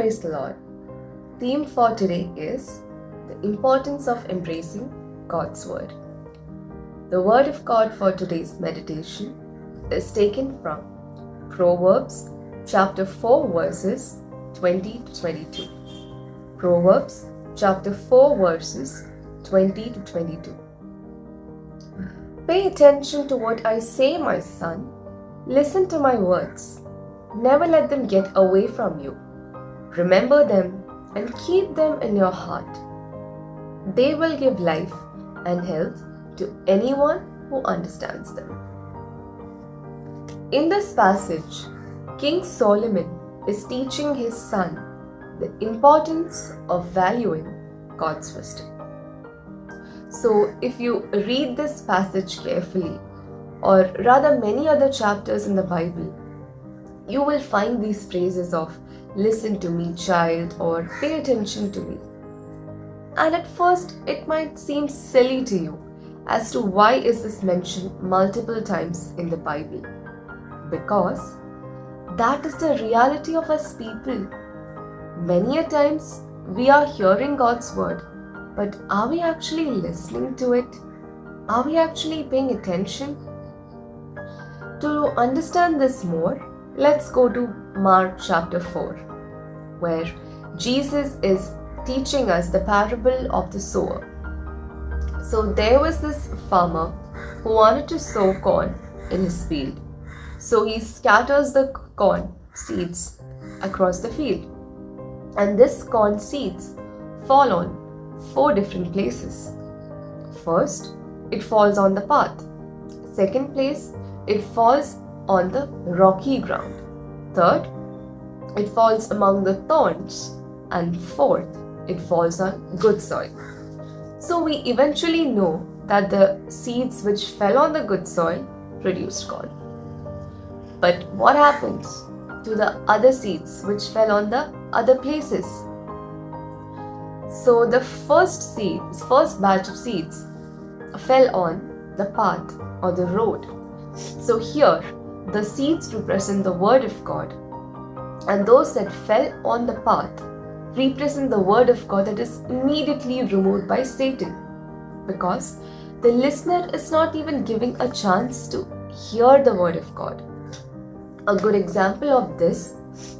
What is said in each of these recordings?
Praise the Lord. Theme for today is the importance of embracing God's Word. The Word of God for today's meditation is taken from Proverbs chapter 4 verses 20 to 22. Proverbs chapter 4 verses 20 to 22. Pay attention to what I say, my son. Listen to my words. Never let them get away from you. Remember them and keep them in your heart. They will give life and health to anyone who understands them. In this passage, King Solomon is teaching his son the importance of valuing God's wisdom. So, if you read this passage carefully, or rather many other chapters in the Bible, you will find these phrases of "listen to me, child," or "pay attention to me." And at first, it might seem silly to you as to why is this mentioned multiple times in the Bible. Because that is the reality of us people. Many a times we are hearing God's word, but are we actually listening to it? Are we actually paying attention? To understand this more, let's go to Mark chapter 4, where Jesus is teaching us the parable of the sower. So there was this farmer who wanted to sow corn in his field. So he scatters the corn seeds across the field. And this corn seeds fall on 4 different places. First, it falls on the path. Second place, it falls on the rocky ground. Third, it falls among the thorns. And fourth, it falls on good soil. So we eventually know that the seeds which fell on the good soil produced corn. But what happens to the other seeds which fell on the other places? So the first batch of seeds fell on the path or the road. So here, the seeds represent the word of God, and those that fell on the path represent the word of God that is immediately removed by Satan, because the listener is not even giving a chance to hear the word of God. A good example of this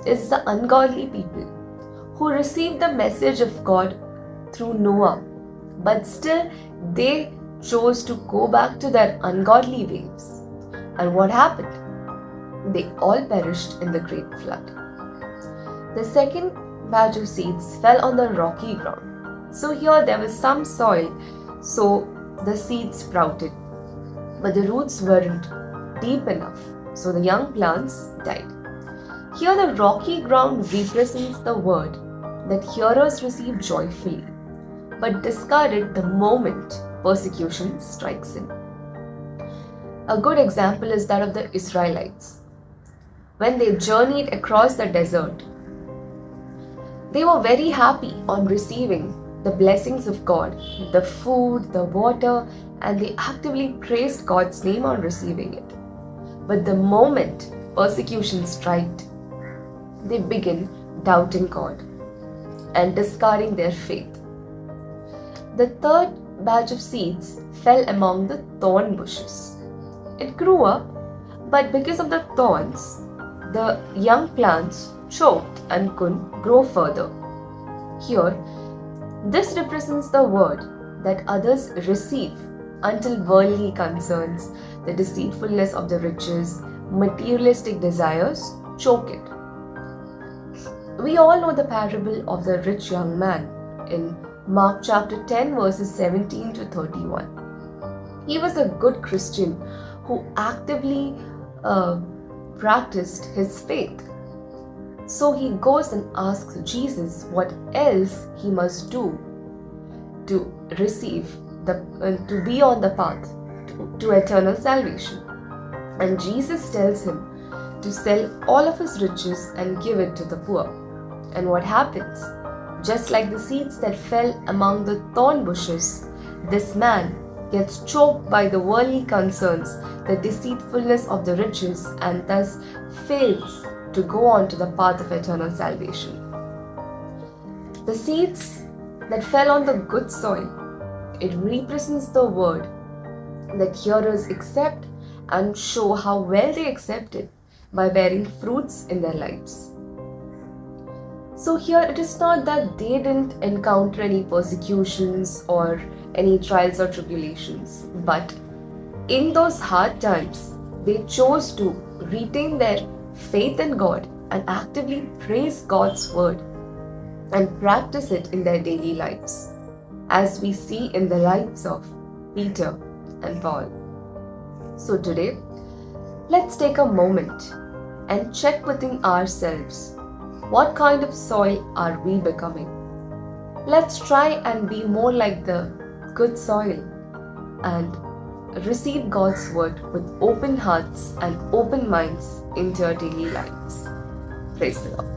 is the ungodly people who received the message of God through Noah, but still they chose to go back to their ungodly ways. And what happened? They all perished in the great flood. The second batch of seeds fell on the rocky ground. So here there was some soil, so the seeds sprouted, but the roots weren't deep enough, so the young plants died. Here the rocky ground represents the word that hearers receive joyfully, but discarded the moment persecution strikes in. A good example is that of the Israelites. When they journeyed across the desert, they were very happy on receiving the blessings of God, the food, the water, and they actively praised God's name on receiving it. But the moment persecution struck, they began doubting God and discarding their faith. The third batch of seeds fell among the thorn bushes. It grew up, but because of the thorns, the young plants choked and couldn't grow further. Here, this represents the word that others receive until worldly concerns, the deceitfulness of the riches, materialistic desires choke it. We all know the parable of the rich young man in Mark chapter 10 verses 17 to 31. He was a good Christian who actively practiced his faith. So he goes and asks Jesus what else he must do to receive to be on the path to eternal salvation. And Jesus tells him to sell all of his riches and give it to the poor. And what happens? Just like the seeds that fell among the thorn bushes, this man gets choked by the worldly concerns, the deceitfulness of the riches, and thus fails to go on to the path of eternal salvation. The seeds that fell on the good soil, it represents the word that hearers accept and show how well they accept it by bearing fruits in their lives. So here it is not that they didn't encounter any persecutions or any trials or tribulations, but in those hard times, they chose to retain their faith in God and actively praise God's word and practice it in their daily lives, as we see in the lives of Peter and Paul. So today, let's take a moment and check within ourselves, what kind of soil are we becoming? Let's try and be more like the good soil and receive God's word with open hearts and open minds into our daily lives. Praise the Lord.